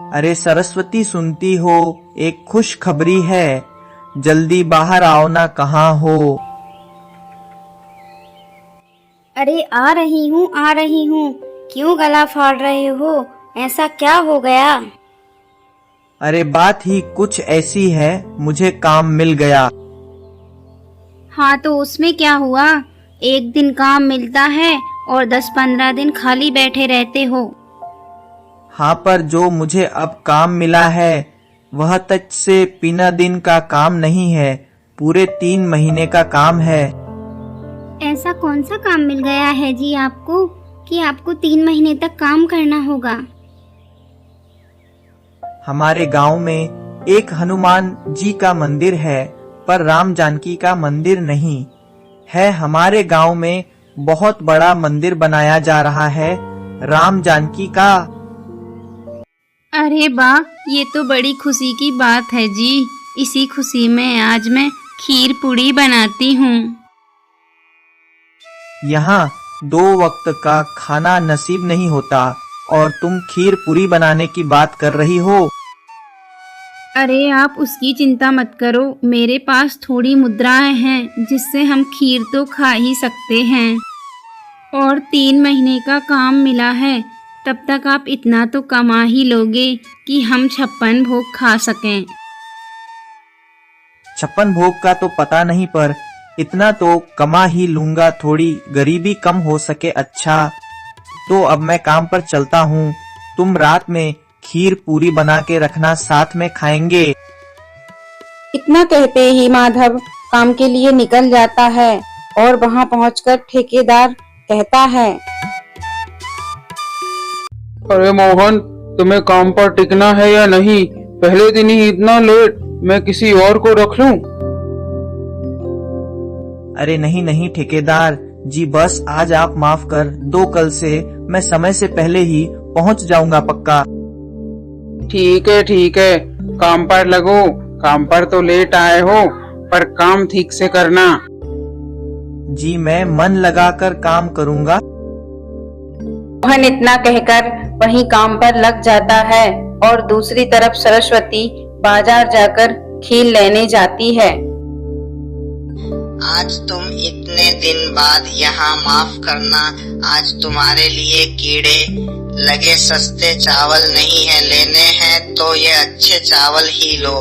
अरे सरस्वती, सुनती हो, एक खुश खबरी है, जल्दी बाहर आओ ना, कहाँ हो? अरे आ रही हूँ। क्यों गला फाड़ रहे हो? ऐसा क्या हो गया? अरे बात ही कुछ ऐसी है, मुझे काम मिल गया। हाँ तो उसमें क्या हुआ? एक दिन काम मिलता है और 10-15 दिन खाली बैठे रहते हो। हाँ, पर जो मुझे अब काम मिला है वह तक से बिना दिन का काम नहीं है, पूरे 3 महीने का काम है। ऐसा कौन सा काम मिल गया है जी आपको कि आपको 3 महीने तक काम करना होगा? हमारे गांव में एक हनुमान जी का मंदिर है, पर राम जानकी का मंदिर नहीं है। हमारे गांव में बहुत बड़ा मंदिर बनाया जा रहा है राम जानकी का। अरे वाह, ये तो बड़ी खुशी की बात है जी। इसी खुशी में आज मैं खीर पूड़ी बनाती हूँ। यहाँ 2 वक्त का खाना नसीब नहीं होता और तुम खीर पूरी बनाने की बात कर रही हो। अरे आप उसकी चिंता मत करो, मेरे पास थोड़ी मुद्राएं हैं जिससे हम खीर तो खा ही सकते हैं। और 3 महीने का काम मिला है, तब तक आप इतना तो कमा ही लोगे कि हम 56 भोग खा सकें। 56 भोग का तो पता नहीं, पर इतना तो कमा ही लूंगा, थोड़ी गरीबी कम हो सके। अच्छा, तो अब मैं काम पर चलता हूँ। तुम रात में खीर पूरी बना के रखना, साथ में खाएंगे। इतना कहते ही माधव काम के लिए निकल जाता है और वहां पहुंचकर ठेकेदार कहता है, अरे मोहन, तुम्हें काम पर टिकना है या नहीं? पहले दिन ही इतना लेट, मैं किसी और को रख लूं? अरे नहीं नहीं ठेकेदार जी, बस आज आप माफ कर दो, कल से मैं समय से पहले ही पहुंच जाऊंगा पक्का। ठीक है, काम पर लगो। काम पर तो लेट आए हो, पर काम ठीक से करना। जी मैं मन लगाकर काम करूंगा। मोहन इतना कहकर वहीं काम पर लग जाता है और दूसरी तरफ सरस्वती बाजार जाकर खीर लेने जाती है। आज तुम इतने दिन बाद यहाँ, माफ करना, आज तुम्हारे लिए कीड़े लगे। सस्ते चावल नहीं है, लेने हैं तो ये अच्छे चावल ही लो।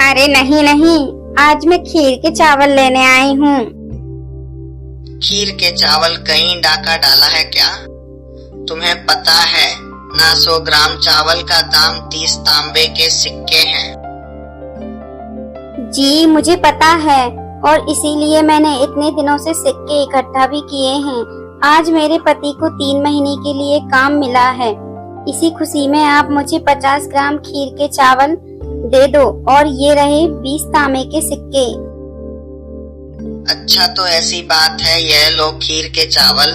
अरे नहीं, आज मैं खीर के चावल लेने आई हूँ। खीर के चावल कहीं डाका डाला है क्या? तुम्हें पता है ना, 100 ग्राम चावल का दाम 30 तांबे के सिक्के हैं। जी मुझे पता है, और इसीलिए मैंने इतने दिनों से सिक्के इकट्ठा भी किए हैं। आज मेरे पति को 3 महीने के लिए काम मिला है। इसी खुशी में आप मुझे 50 ग्राम खीर के चावल दे दो, और ये रहे 20 तांबे के सिक्के। अच्छा, तो ऐसी बात है, यह लो खीर के चावल।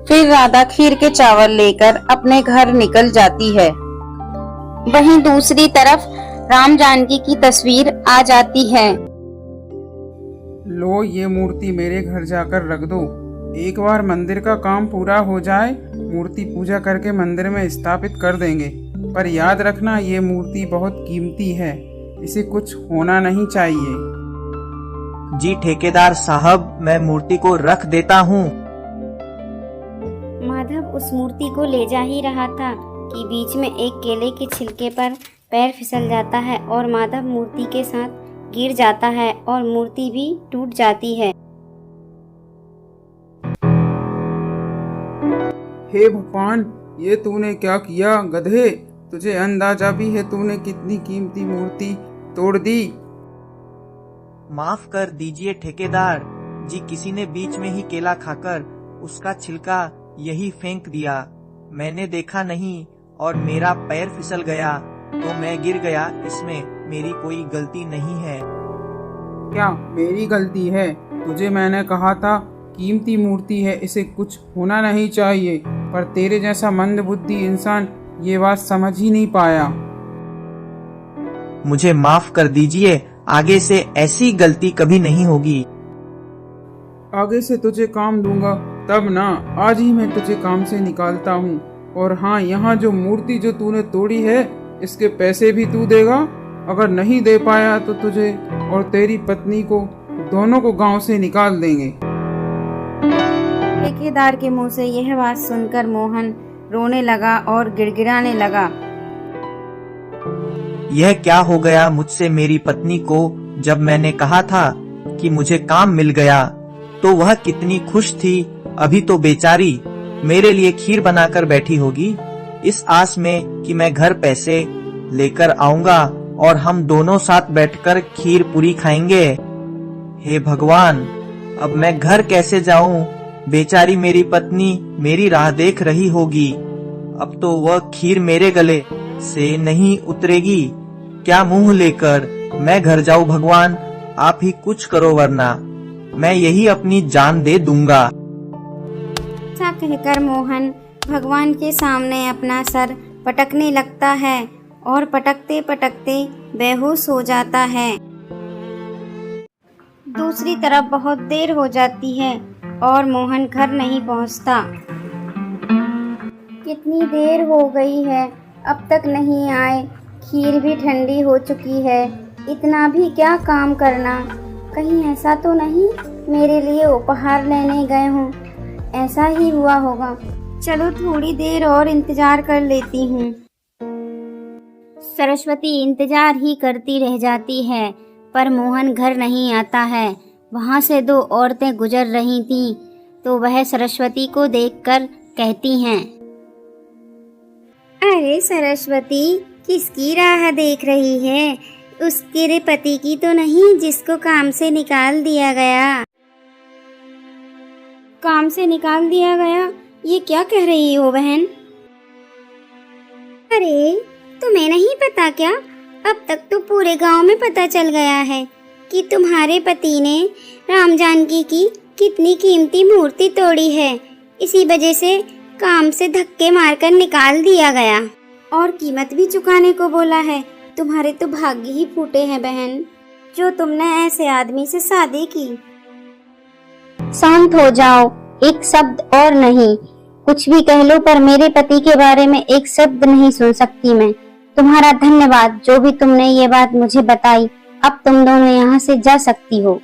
फिर राधा खीर के चावल लेकर अपने घर निकल जाती है। वहीं दूसरी तरफ राम जानकी की तस्वीर आ जाती है। लो, ये मूर्ति मेरे घर जाकर रख दो। एक बार मंदिर का काम पूरा हो जाए, मूर्ति पूजा करके मंदिर में स्थापित कर देंगे। पर याद रखना, ये मूर्ति बहुत कीमती है, इसे कुछ होना नहीं चाहिए। जी ठेकेदार साहब, मैं मूर्ति को रख देता हूँ। माधव उस मूर्ति को ले जा ही रहा था कि बीच में एक केले के छिलके पर पैर फिसल जाता है और माधव मूर्ति के साथ गिर जाता है और मूर्ति भी टूट जाती है। हे भगवान, ये तूने क्या किया गधे? तुझे अंदाजा भी है तूने कितनी कीमती मूर्ति तोड़ दी? माफ कर दीजिए ठेकेदार जी, किसी ने बीच में ही केला खाकर उसका छिलका यही फेंक दिया। मैंने देखा नहीं और मेरा पैर फिसल गया तो मैं गिर गया, इसमें मेरी कोई गलती नहीं है। क्या मेरी गलती है? तुझे मैंने कहा था कीमती मूर्ति है, इसे कुछ होना नहीं चाहिए, पर तेरे जैसा मंदबुद्धि इंसान ये बात समझ ही नहीं पाया। मुझे माफ कर दीजिए, आगे से ऐसी गलती कभी नहीं होगी। आगे से तुझे काम दूंगा तब ना, आज ही मैं तुझे काम से निकालता हूँ। और हाँ, यहाँ जो मूर्ति जो तूने तोड़ी है इसके पैसे भी तू देगा। अगर नहीं दे पाया तो तुझे और तेरी पत्नी को दोनों को गांव से निकाल देंगे। ठेकेदार के मुंह से यह बात सुनकर मोहन रोने लगा और गिड़गिड़ाने लगा। यह क्या हो गया मुझसे मेरी पत्नी को? जब मैंने कहा था कि मुझे काम मिल गया तो वह कितनी खुश थी। अभी तो बेचारी मेरे लिए खीर बनाकर बैठी होगी, इस आस में कि मैं घर पैसे लेकर आऊंगा और हम दोनों साथ बैठकर खीर पूरी खाएंगे। हे भगवान, अब मैं घर कैसे जाऊं? बेचारी मेरी पत्नी मेरी राह देख रही होगी। अब तो वह खीर मेरे गले से नहीं उतरेगी। क्या मुंह लेकर मैं घर जाऊं? भगवान, आप ही कुछ करो, वरना मैं यही अपनी जान दे दूंगा। ऐसा कहकर मोहन भगवान के सामने अपना सर पटकने लगता है और पटकते पटकते बेहोश हो जाता है। दूसरी तरफ बहुत देर हो जाती है और मोहन घर नहीं पहुंचता। कितनी देर हो गई है, अब तक नहीं आए। खीर भी ठंडी हो चुकी है। इतना भी क्या काम करना? कहीं ऐसा तो नहीं मेरे लिए उपहार लेने गए हों? ऐसा ही हुआ होगा। चलो थोड़ी देर और इंतजार कर लेती हूँ। सरस्वती इंतजार ही करती रह जाती है, पर मोहन घर नहीं आता है। वहाँ से दो औरतें गुजर रही थीं, तो वह सरस्वती को देखकर कहती हैं, अरे सरस्वती, किसकी राह देख रही है? उसके पति की तो नहीं जिसको काम से निकाल दिया गया। काम से निकाल दिया गया? ये क्या कह रही हो बहन? अरे तुम्हें नहीं पता क्या? अब तक तो पूरे गांव में पता चल गया है कि तुम्हारे पति ने राम जानकी की कितनी कीमती मूर्ति तोड़ी है। इसी वजह से काम से धक्के मारकर निकाल दिया गया और कीमत भी चुकाने को बोला है। तुम्हारे तो भाग्य ही फूटे हैं बहन, जो तुमने ऐसे आदमी से शादी की। शांत हो जाओ, एक शब्द और नहीं। कुछ भी कह लो, पर मेरे पति के बारे में एक शब्द नहीं सुन सकती मैं। तुम्हारा धन्यवाद, जो भी तुमने ये बात मुझे बताई। अब तुम दोनों यहाँ से जा सकती हो।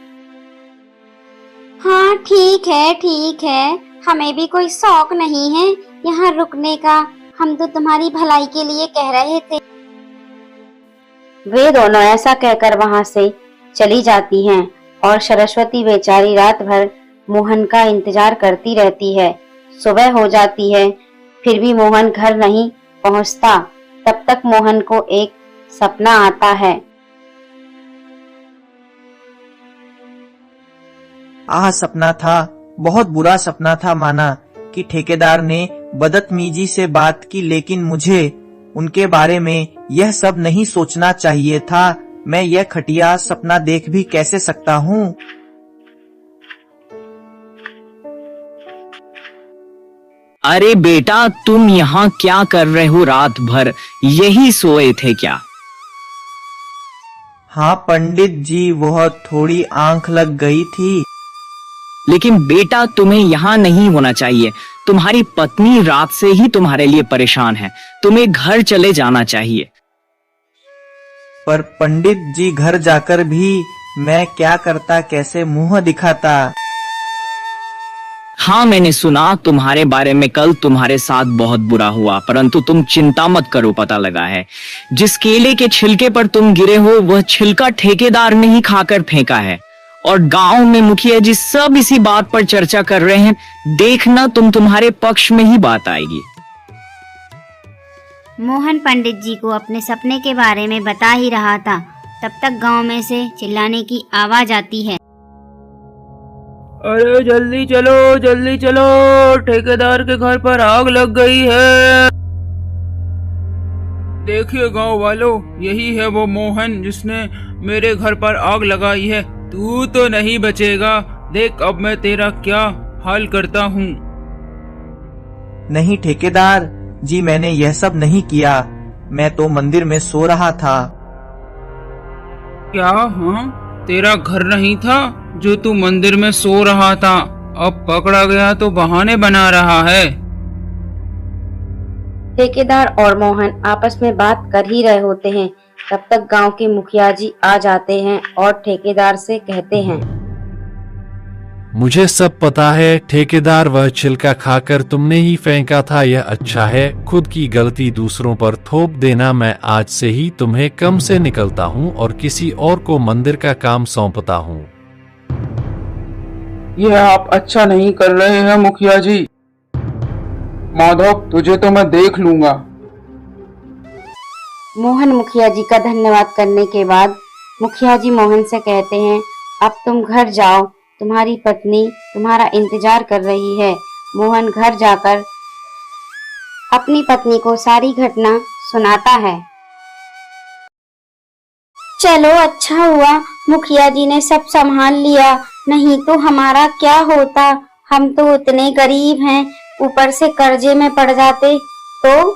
हाँ ठीक है, हमें भी कोई शौक नहीं है यहाँ रुकने का। हम तो तुम्हारी भलाई के लिए कह रहे थे। वे दोनों ऐसा कहकर वहाँ से चली जाती हैं और सरस्वती बेचारी रात भर मोहन का इंतजार करती रहती है। सुबह हो जाती है, फिर भी मोहन घर नहीं पहुँचता। तब तक मोहन को एक सपना आता है। सपना था, बहुत बुरा सपना था। माना कि ठेकेदार ने बदतमीजी से बात की, लेकिन मुझे उनके बारे में यह सब नहीं सोचना चाहिए था। मैं यह खटिया सपना देख भी कैसे सकता हूँ? अरे बेटा, तुम यहाँ क्या कर रहे हो? रात भर यही सोए थे क्या? हाँ पंडित जी, वह थोड़ी आंख लग गई थी। लेकिन बेटा, तुम्हें यहाँ नहीं होना चाहिए। तुम्हारी पत्नी रात से ही तुम्हारे लिए परेशान है। तुम्हें घर चले जाना चाहिए। पर पंडित जी, घर जाकर भी मैं क्या करता, कैसे मुंह दिखाता? हाँ, मैंने सुना तुम्हारे बारे में। कल तुम्हारे साथ बहुत बुरा हुआ, परंतु तुम चिंता मत करो। पता लगा है, जिस केले के छिलके पर तुम गिरे हो, वह छिलका ठेकेदार ने ही खाकर फेंका है। और गांव में मुखिया जी सब इसी बात पर चर्चा कर रहे हैं। देखना, तुम्हारे पक्ष में ही बात आएगी। मोहन पंडित जी को अपने सपने के बारे में बता ही रहा था, तब तक गांव में से चिल्लाने की आवाज आती है। अरे जल्दी चलो, ठेकेदार के घर पर आग लग गई है। देखिए गांव वालों, यही है वो मोहन जिसने मेरे घर पर आग लगाई है। तू तो नहीं बचेगा। देख अब मैं तेरा क्या हाल करता हूँ। नहीं ठेकेदार जी, मैंने यह सब नहीं किया। मैं तो मंदिर में सो रहा था। क्या? हाँ, तेरा घर नहीं था जो तू मंदिर में सो रहा था? अब पकड़ा गया तो बहाने बना रहा है। ठेकेदार और मोहन आपस में बात कर ही रहे होते हैं। तब तक गांव के मुखिया जी आ जाते हैं और ठेकेदार से कहते हैं, मुझे सब पता है ठेकेदार, वह छिलका खाकर तुमने ही फेंका था। यह अच्छा है, खुद की गलती दूसरों पर थोप देना। मैं आज से ही तुम्हें कम से निकलता हूँ और किसी और को मंदिर का काम सौंपता हूँ। यह आप अच्छा नहीं कर रहे हैं मुखिया जी। माधव, तुझे तो मैं देख लूंगा। मोहन मुखिया जी का धन्यवाद करने के बाद मुखिया जी मोहन से कहते हैं, अब तुम घर जाओ, तुम्हारी पत्नी तुम्हारा इंतजार कर रही है। मोहन घर जाकर अपनी पत्नी को सारी घटना सुनाता है। चलो अच्छा हुआ मुखिया जी ने सब संभाल लिया, नहीं तो हमारा क्या होता। हम तो उतने गरीब हैं, ऊपर से कर्जे में पड़ जाते तो।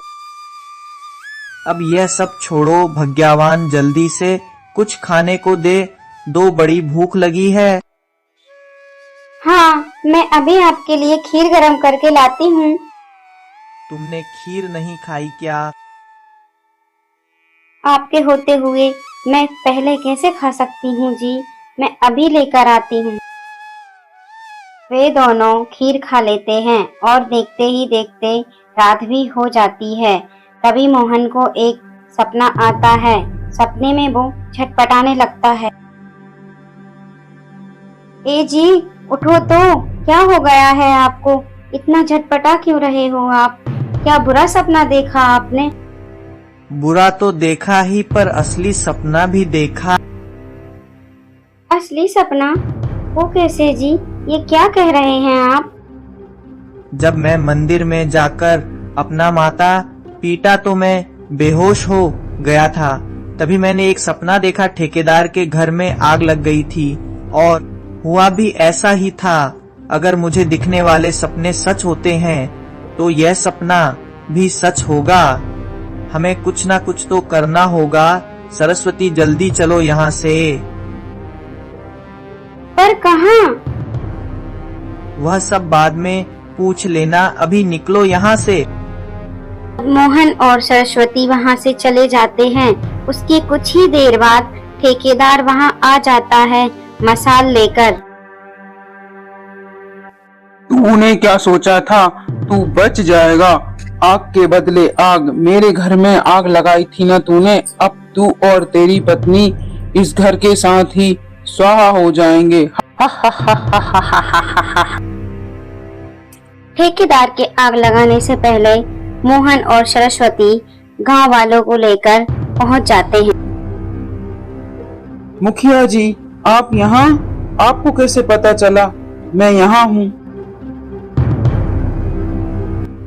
अब यह सब छोड़ो भाग्यवान, जल्दी से कुछ खाने को दे, दो बड़ी भूख लगी है। हाँ, मैं अभी आपके लिए खीर गरम करके लाती हूँ। तुमने खीर नहीं खाई क्या? आपके होते हुए मैं पहले कैसे खा सकती हूँ जी, मैं अभी लेकर आती हूँ। वे दोनों खीर खा लेते हैं और देखते ही देखते रात भी हो जाती है। तभी मोहन को एक सपना आता है। सपने में वो छटपटाने लगता है। ए जी, उठो तो, क्या हो गया है आपको? इतना झटपटा क्यों रहे हो आप? क्या बुरा सपना देखा आपने? बुरा तो देखा ही, पर असली सपना भी देखा। असली सपना? वो कैसे जी? ये क्या कह रहे हैं आप? जब मैं मंदिर में जाकर अपना माता पीटा तो मैं बेहोश हो गया था। तभी मैंने एक सपना देखा, ठेकेदार के घर में आग लग गई थी और हुआ भी ऐसा ही था। अगर मुझे दिखने वाले सपने सच होते हैं तो यह सपना भी सच होगा। हमें कुछ ना कुछ तो करना होगा। सरस्वती, जल्दी चलो यहाँ से। पर कहाँ? वह सब बाद में पूछ लेना, अभी निकलो यहाँ से। मोहन और सरस्वती वहाँ से चले जाते हैं। उसके कुछ ही देर बाद ठेकेदार वहाँ आ जाता है मसाल लेकर। तूने क्या सोचा था? तू बच जाएगा? आग के बदले आग। मेरे घर में आग लगाई थी ना तूने। अब तू और तेरी पत्नी इस घर के साथ ही स्वाहा हो जाएंगे। ठेकेदार के आग लगाने से पहले मोहन और सरस्वती गांव वालों को लेकर पहुंच जाते हैं। मुखिया जी, आप यहाँ? आपको कैसे पता चला मैं यहाँ हूँ?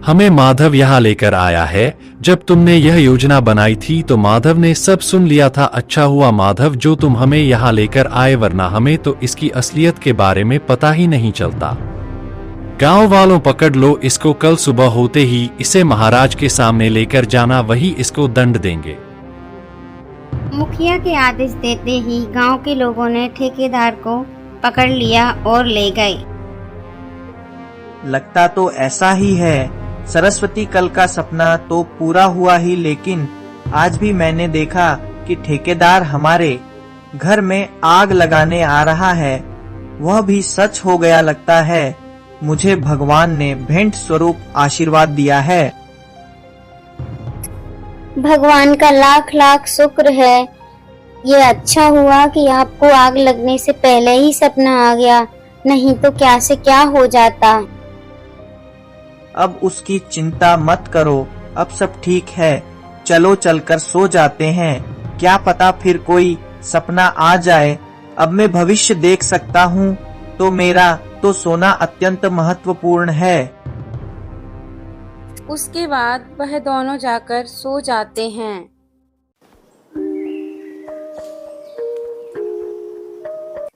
हमें माधव यहाँ लेकर आया है। जब तुमने यह योजना बनाई थी तो माधव ने सब सुन लिया था। अच्छा हुआ माधव जो तुम हमें यहाँ लेकर आए, वरना हमें तो इसकी असलियत के बारे में पता ही नहीं चलता। गांव वालों, पकड़ लो इसको। कल सुबह होते ही इसे महाराज के सामने लेकर जाना, वही इसको दंड देंगे। मुखिया के आदेश देते ही गांव के लोगों ने ठेकेदार को पकड़ लिया और ले गए। लगता तो ऐसा ही है। सरस्वती, कल का सपना तो पूरा हुआ ही, लेकिन आज भी मैंने देखा कि ठेकेदार हमारे घर में आग लगाने आ रहा है। वह भी सच हो गया लगता है। मुझे भगवान ने भेंट स्वरूप आशीर्वाद दिया है। भगवान का लाख लाख शुक्र है। ये अच्छा हुआ कि आपको आग लगने से पहले ही सपना आ गया, नहीं तो क्या से क्या हो जाता। अब उसकी चिंता मत करो, अब सब ठीक है। चलो चलकर सो जाते हैं, क्या पता फिर कोई सपना आ जाए। अब मैं भविष्य देख सकता हूँ तो मेरा तो सोना अत्यंत महत्वपूर्ण है। उसके बाद वह दोनों जाकर सो जाते हैं।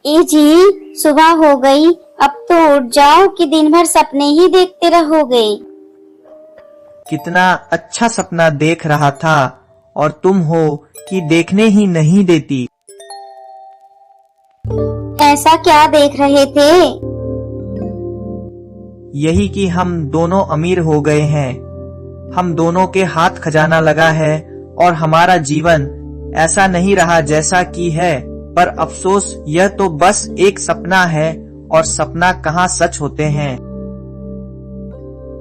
ए जी, सुबह हो गई, अब तो उठ जाओ कि दिन भर सपने ही देखते रहोगे। कितना अच्छा सपना देख रहा था और तुम हो कि देखने ही नहीं देती। ऐसा क्या देख रहे थे? यही कि हम दोनों अमीर हो गए हैं। हम दोनों के हाथ खजाना लगा है और हमारा जीवन ऐसा नहीं रहा जैसा कि है, पर अफसोस यह तो बस एक सपना है और सपना कहाँ सच होते हैं।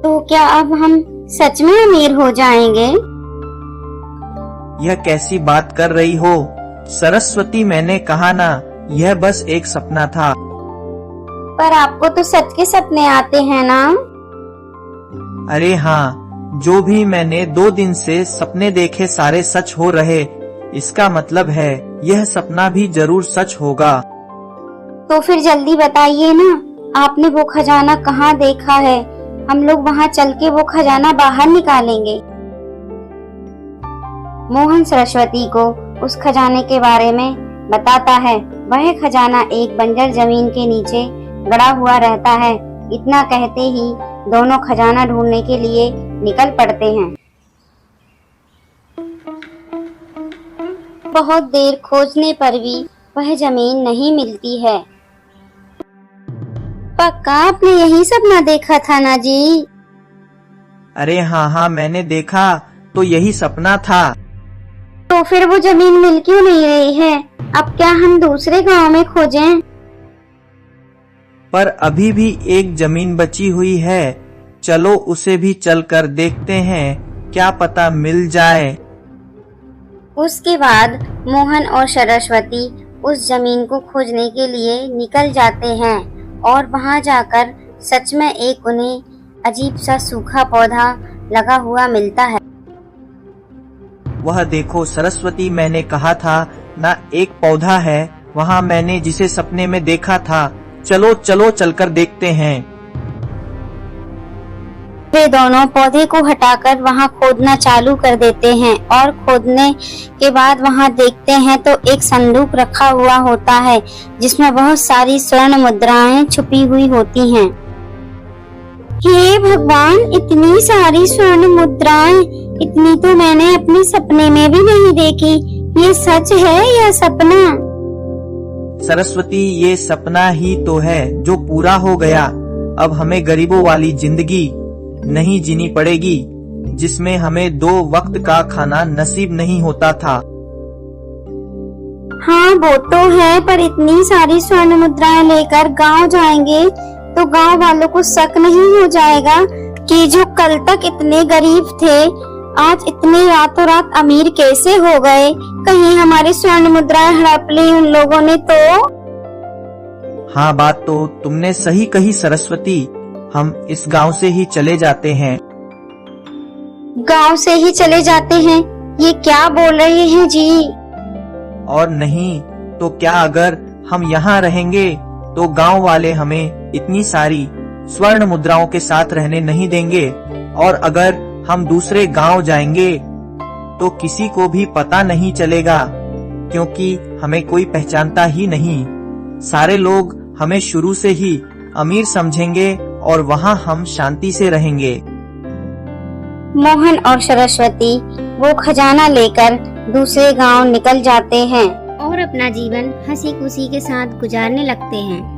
तो क्या अब हम सच में अमीर हो जाएंगे? यह कैसी बात कर रही हो सरस्वती, मैंने कहा ना यह बस एक सपना था। पर आपको तो सच के सपने आते हैं ना? अरे हाँ, जो भी मैंने 2 दिन से सपने देखे सारे सच हो रहे, इसका मतलब है यह सपना भी जरूर सच होगा। तो फिर जल्दी बताइए ना, आपने वो खजाना कहाँ देखा है? हम लोग वहाँ चल के वो खजाना बाहर निकालेंगे। मोहन सरस्वती को उस खजाने के बारे में बताता है। वह खजाना एक बंजर जमीन के नीचे गड़ा हुआ रहता है। इतना कहते ही दोनों खजाना ढूंढने के लिए निकल पड़ते हैं। बहुत देर खोजने पर भी वह जमीन नहीं मिलती है। पक्का आपने यही सपना देखा था ना जी? अरे हाँ, मैंने देखा तो यही सपना था। तो फिर वो जमीन मिल क्यों नहीं रही है? अब क्या हम दूसरे गांव में खोजें? पर अभी भी एक जमीन बची हुई है, चलो उसे भी चलकर देखते हैं, क्या पता मिल जाए। उसके बाद मोहन और सरस्वती उस जमीन को खोजने के लिए निकल जाते हैं और वहां जाकर सच में एक उन्हें अजीब सा सूखा पौधा लगा हुआ मिलता है। वह देखो सरस्वती, मैंने कहा था ना एक पौधा है वहाँ मैंने जिसे सपने में देखा था। चलो चलो चलकर देखते हैं। वे दोनों पौधे को हटाकर वहां खोदना चालू कर देते हैं और खोदने के बाद वहां देखते हैं तो एक संदूक रखा हुआ होता है जिसमें बहुत सारी स्वर्ण मुद्राएं छुपी हुई होती हैं। हे भगवान, इतनी सारी स्वर्ण मुद्राएं, इतनी तो मैंने अपने सपने में भी नहीं देखी। ये सच है या सपना? सरस्वती, ये सपना ही तो है जो पूरा हो गया। अब हमें गरीबों वाली जिंदगी नहीं जीनी पड़ेगी जिसमें हमें 2 वक्त का खाना नसीब नहीं होता था। हाँ वो तो है, पर इतनी सारी स्वर्ण मुद्राएं लेकर गांव जाएंगे तो गांव वालों को शक नहीं हो जाएगा कि जो कल तक इतने गरीब थे आज इतने रातों रात अमीर कैसे हो गए? कहीं हमारी स्वर्ण मुद्राएं हड़प ली उन लोगों ने तो? हाँ, बात तो तुमने सही कही सरस्वती। हम इस गांव से ही चले जाते हैं। गांव से ही चले जाते हैं? ये क्या बोल रहे हैं जी? और नहीं तो क्या, अगर हम यहाँ रहेंगे तो गांव वाले हमें इतनी सारी स्वर्ण मुद्राओं के साथ रहने नहीं देंगे, और अगर हम दूसरे गांव जाएंगे तो किसी को भी पता नहीं चलेगा क्योंकि हमें कोई पहचानता ही नहीं। सारे लोग हमें शुरू से ही अमीर समझेंगे और वहाँ हम शांति से रहेंगे। मोहन और सरस्वती वो खजाना लेकर दूसरे गांव निकल जाते हैं और अपना जीवन हंसी खुशी के साथ गुजारने लगते हैं।